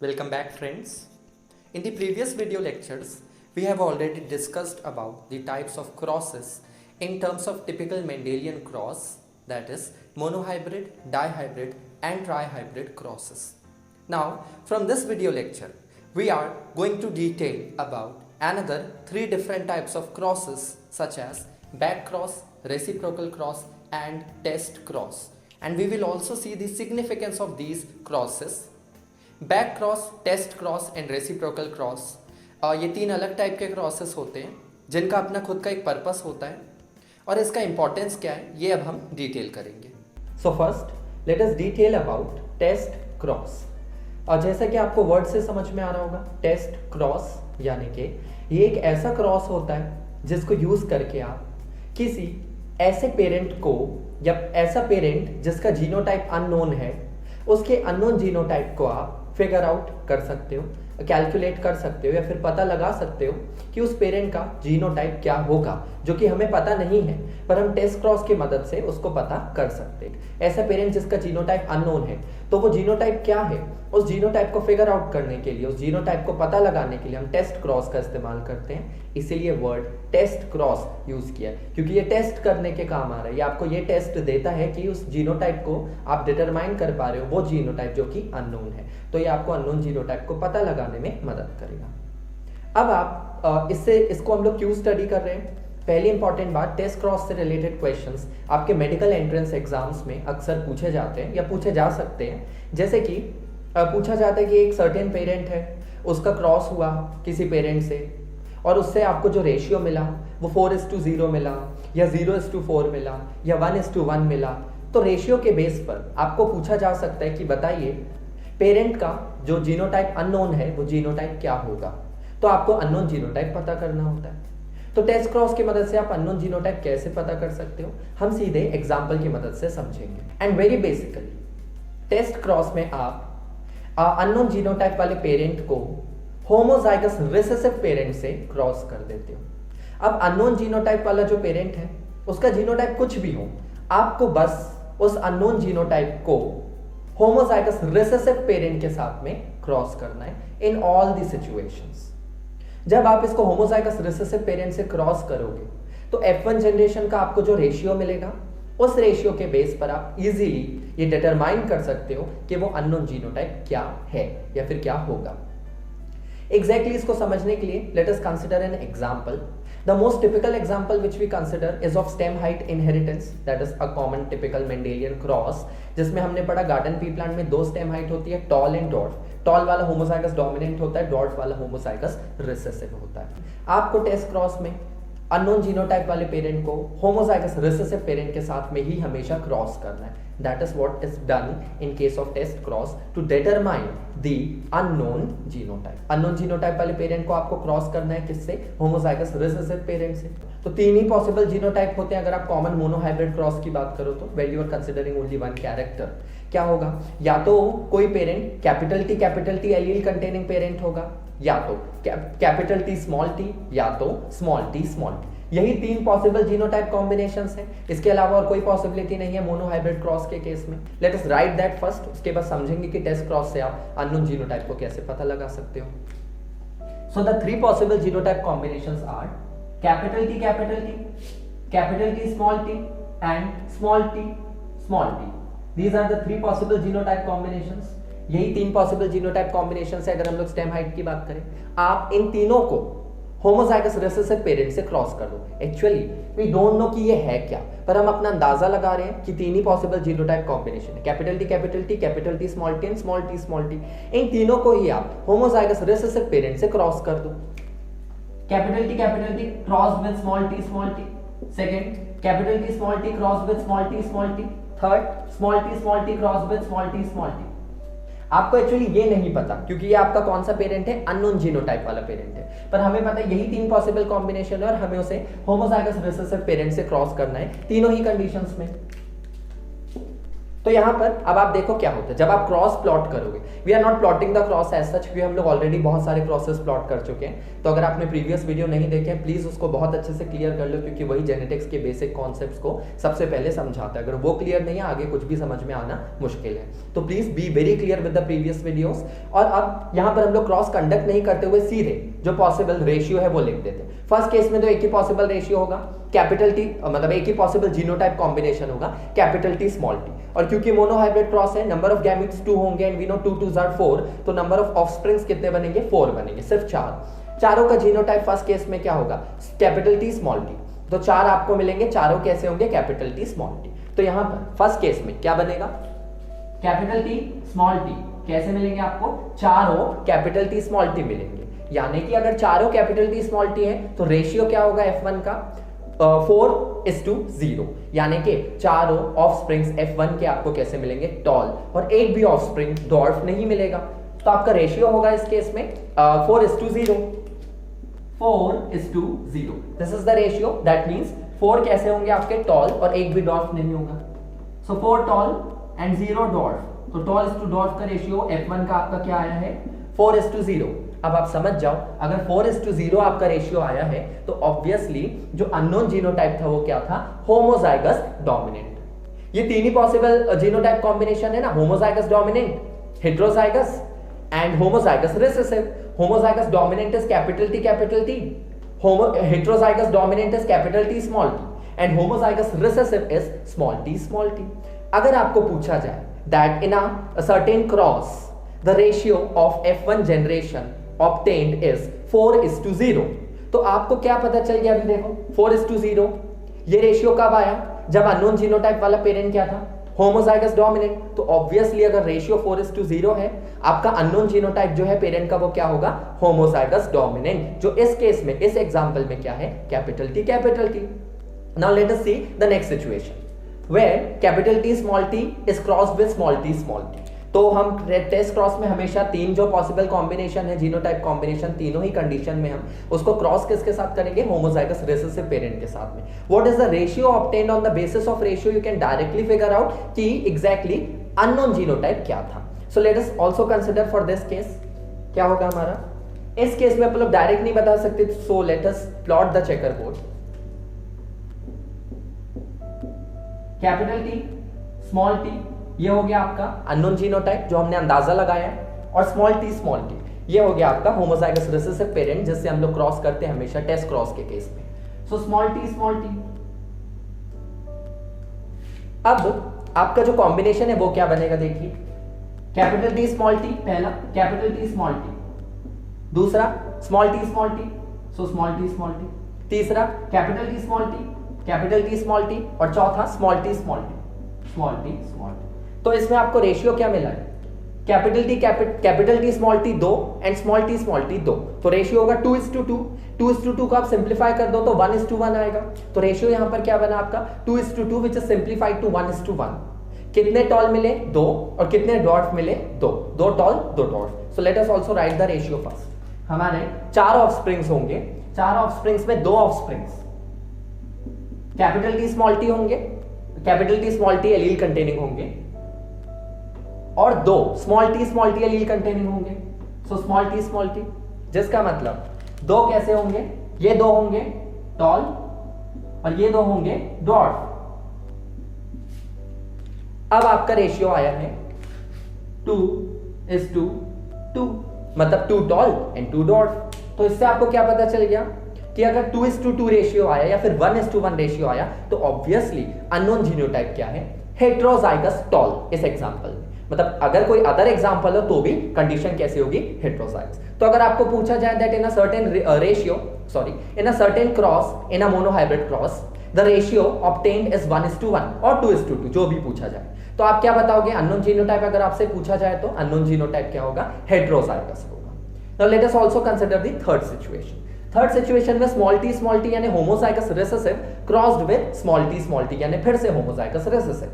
Welcome back, friends. In the previous video lectures, we have already discussed about the types of crosses in terms of typical Mendelian cross, that is monohybrid, dihybrid and trihybrid crosses. Now, from this video lecture, we are going to detail about another three different types of crosses such as back cross, reciprocal cross and test cross. And we will also see the significance of these crosses. Back cross, test cross and reciprocal cross, ये तीन अलग type के crosses होते हैं जिनका अपना खुद का एक पर्पस होता है और इसका इंपॉर्टेंस क्या है ये अब हम डिटेल करेंगे. So first let us detail about test cross. और जैसा कि आपको वर्ड से समझ में आ रहा होगा, टेस्ट क्रॉस यानी कि ये एक ऐसा क्रॉस होता है जिसको यूज करके आप किसी ऐसे पेरेंट को या ऐसा पेरेंट जिसका जीनोटाइप अननोन है उसके अननोन जीनोटाइप को आप फिगर आउट कर सकते हो, कैलकुलेट कर सकते हो या फिर पता लगा सकते हो कि उस पेरेंट का जीनोटाइप क्या होगा, जो कि हमें पता नहीं है पर हम टेस्ट क्रॉस की मदद से उसको पता कर सकते हैं. ऐसा पेरेंट जिसका जीनोटाइप अननोन है तो वो जीनोटाइप क्या है, उस जीनोटाइप को फिगर आउट करने के लिए, उस जीनोटाइप को पता लगाने के लिए हम टेस्ट क्रॉस का इस्तेमाल करते हैं. इसीलिए वर्ड टेस्ट क्रॉस यूज किया क्योंकि ये टेस्ट करने के काम आ रहा है. ये आपको ये टेस्ट देता है कि उस जीनोटाइप को आप डिटरमाइन कर पा रहे हो, वो जीनोटाइप जो कि अननोन है. तो ये आपको अननोन जीनोटाइप को पता लगाने में मदद करेगा. अब आप इसको हम लोग क्यों स्टडी कर रहे हैं. पहली इंपॉर्टेंट बात, टेस्ट क्रॉस से रिलेटेड क्वेश्चंस आपके मेडिकल एंट्रेंस एग्जाम्स में अक्सर पूछे जाते हैं या पूछे जा सकते हैं. जैसे कि पूछा जाता है कि एक सर्टेन पेरेंट है, उसका क्रॉस हुआ किसी पेरेंट से और उससे आपको जो रेशियो मिला वो 4:0 मिला या 0:4 मिला या 1:1 मिला. तो रेशियो के बेस पर आपको पूछा जा सकता है कि बताइए पेरेंट का जो जीनोटाइप अननोन है वो जीनोटाइप क्या होगा. तो आपको अननोन जीनोटाइप पता करना होता है. तो टेस्ट क्रॉस की मदद से आप अननोन जीनोटाइप कैसे पता कर सकते हो, हम सीधे एग्जांपल की मदद से समझेंगे. And very basically test cross में आप अननोन जीनोटाइप वाले पेरेंट को होमोजाइगस रिसेसिव पेरेंट से क्रॉस कर देते हो. अब अननोन जीनोटाइप वाला जो पेरेंट है उसका जीनोटाइप कुछ भी हो, आपको बस उस अननोन जीनोटाइप को होमोजाइगस रिसेसिव पेरेंट के साथ में क्रॉस करना है इन ऑल द सिचुएशंस. जब आप इसको होमोजाइगस रिसेसिव पेरेंट से क्रॉस करोगे तो F1 जनरेशन का आपको जो रेशियो मिलेगा उस रेशियो के बेस पर आप इजीली ये डिटरमाइन कर सकते हो कि वो अननोन जीनोटाइप क्या है या फिर क्या होगा. एग्जैक्टली इसको समझने के लिए let us consider an example. The most typical example which we consider is of stem height inheritance, that is a common typical Mendelian cross, जिसमें हमने पढ़ा गार्डन पी प्लांट में दो स्टेम हाइट होती है, टॉल एंड डॉर्फ. टॉल वाला homozygous dominant होता है, डॉर्फ वाला होमोजाइगस रिसेसिव होता है. आपको टेस्ट क्रॉस में अननोन जीनोटाइप वाले पेरेंट को होमोजाइगस रिसेसिव पेरेंट के साथ में ही हमेशा क्रॉस करना है. That is what is done in case of test cross to determine the unknown genotype. Unknown genotype वाले पेरेंट को आपको क्रॉस करना है किससे, होमोजाइगस रिसेसिव पेरेंट से. तो तीन ही पॉसिबल जीनोटाइप होते हैं अगर आप कॉमन मोनोहाइब्रिड क्रॉस की बात करो तो. When you are considering only one character, क्या होगा, या तो कोई parent capital T allele containing parent होगा, या तो कैपिटल टी स्मॉल टी, या तो स्मॉल टी स्मॉल टी. यही तीन पॉसिबल जीनोटाइप कॉम्बिनेशंस हैं. इसके अलावा और कोई पॉसिबिलिटी नहीं है मोनोहाइब्रिड क्रॉस के केस में. Let us right that first, उसके बाद समझेंगे कि टेस्ट क्रॉस से आप अननोन जीनोटाइप को कैसे पता लगा सकते हो. So the three possible genotype combinations are capital T small T and small T. These are the three possible genotype combinations. यही तीन पॉसिबल जीनोटाइप कॉम्बिनेशंस है अगर हम लोग स्टेम हाइट की बात करें. आप इन तीनों को होमोजाइगस रिसेसिव पेरेंट से क्रॉस कर दो. एक्चुअली वी डोंट नो कि ये है क्या, पर हम अपना अंदाजा लगा रहे हैं कि तीन ही पॉसिबल जीनोटाइप कॉम्बिनेशन है, capital T small T and small T. इन तीनों को ही आप होमोजाइगस रिसेसिव पेरेंट से क्रॉस कर दो. Capital T cross with small T. Second, capital T cross with small T. Third, small T cross with small T. आपको actually ये नहीं पता क्योंकि ये आपका कौन सा पेरेंट है, अननोन जीनोटाइप वाला पेरेंट है, पर हमें पता है यही तीन पॉसिबल कॉम्बिनेशन है और हमें उसे होमोजाइगस रिसेसिव पेरेंट से क्रॉस करना है तीनों ही कंडीशंस में. तो यहाँ पर अब आप देखो क्या होता है जब आप क्रॉस प्लॉट करोगे। We are not plotting the cross as such, क्योंकि हम लोग ऑलरेडी बहुत सारे क्रॉसेस प्लॉट कर चुके हैं। तो अगर आपने प्रीवियस वीडियो नहीं देखे हैं प्लीज उसको बहुत अच्छे से क्लियर कर लो, क्योंकि वही जेनेटिक्स के बेसिक कॉन्सेप्ट्स को सबसे पहले समझाता है। अगर वो क्लियर नहीं है आगे कुछ भी समझ में आना मुश्किल है। तो please be very clear with the previous videos. और अब यहाँ पर हम लोग क्रॉस कंडक्ट नहीं करते हुए सीधे जो पॉसिबल रेशियो है वो लिख देते हैं। फर्स्ट केस में तो एक ही पॉसिबल रेशियो होगा कैपिटल टी, मतलब एक ही पॉसिबल जीनोटाइप कॉम्बिनेशन होगा कैपिटल टी स्मॉल टी। और क्योंकि मोनोहाइब्रिड क्रॉस है नंबर ऑफ गैमेट्स 2 होंगे and we know 2 2s are 4, तो नंबर ऑफ ऑफस्प्रिंग्स कितने बनेंगे 4 बनेंगे, सिर्फ 4। चारों का जीनोटाइप फर्स्ट केस में क्या होगा कैपिटल टी स्मॉल टी, तो 4 आपको मिलेंगे, चारों कैसे होंगे कैपिटल टी स्मॉल टी। तो यहाँ पर फर्स्ट केस में क्या बनेगा कैपिटल टी स्मॉल टी कैसे मिलेंगे आपको, चारों कैपिटल टी स्मॉल टी मिलेंगे। यानी कि अगर चारों कैपिटल टी स्मॉल टी है तो रेशियो क्या होगा F1 का 4:0, यानी कि चारों ऑफस्प्रिंग्स F1 के आपको कैसे मिलेंगे टॉल, और एक भी ऑफस्प्रिंग डॉर्फ नहीं मिलेगा। तो आपका रेशियो होगा इस केस में 4:0, 4:0। This is the ratio, that means 4 कैसे होंगे आपके टॉल और एक भी डॉर्फ नहीं होगा। सो 4 टॉल एंड 0 डॉर्फ, तो टॉल इज टू डॉर्फ का रेशियो F1 का आपका क्या आया है 4:0। अब आप समझ जाओ अगर 4:0 आपका रेशियो आया है तो ऑब्वियसली जो अननोन जीनोटाइप था वो क्या था होमोजाइगस डोमिनेंट। ये तीन ही पॉसिबल जीनोटाइप कॉम्बिनेशन है ना, homozygous dominant, heterozygous and homozygous recessive. Homozygous dominant is capital T, heterozygous dominant is capital T small T and homozygous recessive is small T. अगर आपको पूछा जाए that in a certain cross the ratio of F1 generation obtained is 4:0, तो आपको क्या पता चल गया अभी देखो 4:0 ये रेशियो कब आया जब अननोन जीनोटाइप वाला पेरेंट क्या था होमोजाइगस डोमिनेंट। तो ऑब्वियसली अगर रेशियो 4:0 है आपका अननोन जीनोटाइप जो है पेरेंट का वो क्या होगा होमोजाइगस डोमिनेंट, जो इस केस में इस एग्जांपल में क्या है capital T. Now let us see the next situation where capital T small T is crossed with small T. तो हम टेस्ट क्रॉस में हमेशा तीन जो पॉसिबल कॉम्बिनेशन है जीनोटाइप कॉम्बिनेशन, तीनों ही कंडीशन में हम उसको क्रॉस किसके साथ करेंगे होमोजाइगस रिसेसिव पेरेंट के साथ में। What is the ratio obtained on the basis of ratio you can directly figure out कि एग्जैक्टली अननोन जीनोटाइप क्या था। सो let us also consider for this case क्या होगा हमारा, इस केस में आप लोग डायरेक्ट नहीं बता सकते, सो let us plot the checker board. Capital T small T ये हो गया आपका अननोन जीनोटाइप जो हमने अंदाजा लगाया, और स्मॉल टी ये हो गया आपका होमोजाइगस रिसेसिव पेरेंट जिससे हम लोग क्रॉस करते हैं हमेशा टेस्ट क्रॉस के केस में। सो स्मॉल टी अब आपका जो कॉम्बिनेशन है वो क्या बनेगा देखिए, कैपिटल टी स्मॉल टी पहला, कैपिटल टी स्मॉल टी दूसरा, small T so small T तीसरा, कैपिटल टी स्मॉल टी और चौथा स्मॉल टी तो इसमें आपको रेशियो क्या मिला है capital T small T 2 and small T 2, तो रेशियो होगा 2:2। 2:2 को आप सिंप्लीफाई कर दो तो 1:1 आएगा। तो रेशियो यहां पर क्या बना आपका 2:2 विच इज सिंप्लीफाइड टू 1:1। कितने टॉल मिले 2 और कितने डॉर्फ मिले 2 tall 2 dwarf. So let us also write the ratio first. हमारे 4 ऑफस्प्रिंग्स होंगे, 4 ऑफस्प्रिंग्स में 2 offsprings capital T small T होंगे, capital T small T allele containing होंगे, और 2 स्मॉल टी एलील कंटेनिंग होंगे। सो स्मॉल टी जिसका मतलब 2 कैसे होंगे, ये 2 होंगे टॉल और ये 2 होंगे डॉर्फ। अब आपका रेशियो आया है 2:2, मतलब 2 टॉल एंड 2 डॉर्फ। तो इससे आपको क्या पता चल गया कि अगर 2:2 रेशियो आया या फिर 1:1 रेशियो आया तो ऑब्वियसली अननोन जीनोटाइप क्या है हेटेरोजाइगस टॉल इस एग्जांपल में। मतलब अगर कोई अदर एग्जांपल हो तो भी कंडीशन कैसी होगी हेटेरोजाइगस। तो अगर आपको पूछा जाए that in a certain in a certain cross in a monohybrid cross the ratio obtained is 1:1 और 2:2 जो भी पूछा जाए, तो आप क्या बताओगे अननोन जीनोटाइप अगर आपसे पूछा जाए तो अननोन जीनोटाइप क्या होगा हेटेरोजाइगस होगा। Now let us also consider the third situation में स्मॉल टी यानी homozygous recessive crossed with small T यानी फिर से होमोजाइगस रिसेसिव।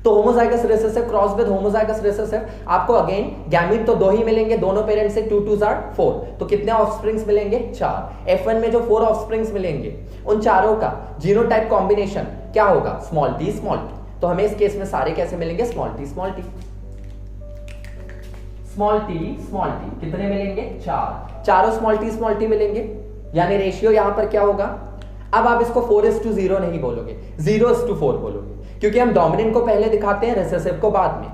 तो homozygous recessive cross with homozygous recessive आपको अगेन गैमीट तो 2 ही मिलेंगे, दोनों पेरेंट्स से 2 2s are 4, तो कितने ऑफस्प्रिंग्स मिलेंगे 4। F1 में जो 4 ऑफस्प्रिंग्स मिलेंगे उन चारों का जीनोटाइप कॉम्बिनेशन क्या होगा स्मॉल टी। तो हमें इस केस में सारे कैसे मिलेंगे, small T small T small T small T, कितने मिलेंगे, 4, चारों स्मॉल टी मिलेंगे, यानी रेशियो यहां पर क्या होगा। अब आप इसको 4:0 नहीं बोलोगे, 0:4 बोलोगे, क्योंकि हम डोमिनेंट को पहले दिखाते हैं, रिसेसिव को बाद में।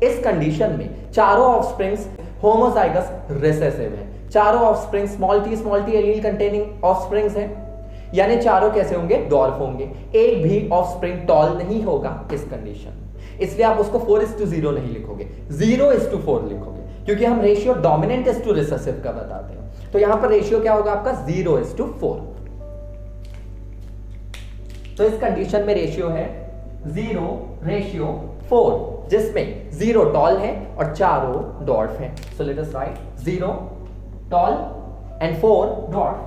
इस कंडीशन में चारों ऑफस्प्रिंग्स होमोजाइगस रिसेसिव है, चारों offspring small T allele containing offsprings है, यानी चारों कैसे होंगे, डॉर्फ होंगे, एक भी ऑफस्प्रिंग टॉल नहीं होगा इस कंडीशन में। इसलिए आप उसको 4:0 नहीं लिखोगे, 0:4 लिखोगे, क्योंकि हम ratio dominant is to recessive का बताते हैं। तो यहां पर रेशियो क्या होगा आपका, 0:4। तो इस कंडीशन में रेशियो है 0:4, जिसमें 0 टॉल है और चारों डॉर्फ है। सो let us right 0 tall and 4 dwarf.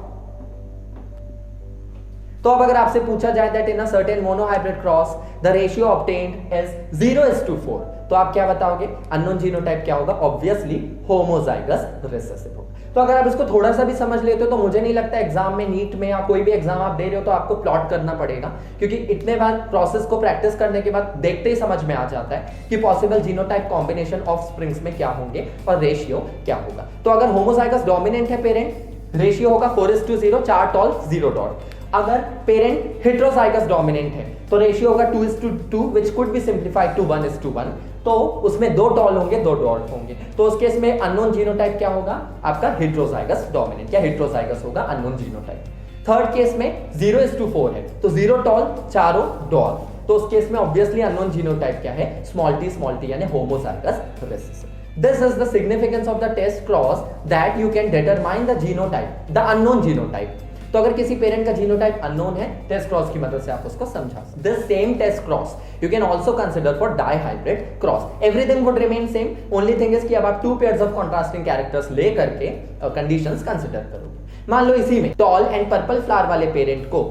तो अब अगर आपसे पूछा जाए that in a certain monohybrid cross the ratio obtained is 0:4, तो आप क्या बताओगे, अननोन जीनोटाइप क्या होगा, ऑब्वियसली होमोजाइगस रिसेसिव होगा। तो अगर आप इसको थोड़ा सा भी समझ लेते हो तो मुझे नहीं लगता एग्जाम में, नीट में या कोई भी एग्जाम आप दे रहे हो तो आपको प्लॉट करना पड़ेगा, क्योंकि इतने बार प्रोसेस को प्रैक्टिस करने के बाद देखते ही समझ में आ जाता है कि possible genotype combination offsprings में क्या होंगे और रेशियो क्या होगा। तो अगर होमोजाइगस डोमिनेंट है पेरेंट, रेशियो होगा 4:0, 4 टॉल 0 डॉट। अगर पेरेंट हेटेरोजाइगस डोमिनेंट है तो रेशियो होगा 2:2, which could be simplified to 1:1, तो उसमें 2 टॉल होंगे 2 डॉट होंगे। तो उस केस में अननोन जीनोटाइप क्या होगा आपका, हेटेरोजाइगस डोमिनेंट या हेटेरोजाइगस होगा अननोन जीनोटाइप। थर्ड केस में 0:4 है, तो 0 टॉल चारों डॉर्फ, तो उस केस में ऑब्वियसली अननोन जीनोटाइप क्या है, स्मॉल टी यानी homozygous recessive. This is the significance of the test cross that you can determine the genotype, the unknown genotype. तो अगर किसी पेरेंट का जीनोटाइप अननोन है, टेस्ट क्रॉस की मदद से आप उसको समझा सकते। This same test cross you can also consider for dihybrid cross. Everything would remain same, only thing is कि अब आप 2 पेयर्स ऑफ कॉन्ट्रास्टिंग कैरेक्टर्स ले करके कंडीशंस कंसीडर करोगे। मान लो इसी में टॉल एंड पर्पल फ्लावर वाले पेरेंट को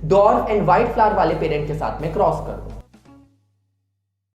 डॉर्फ एंड व्हाइट फ्लावर वाले पेरेंट के साथ में क्रॉस कर दो,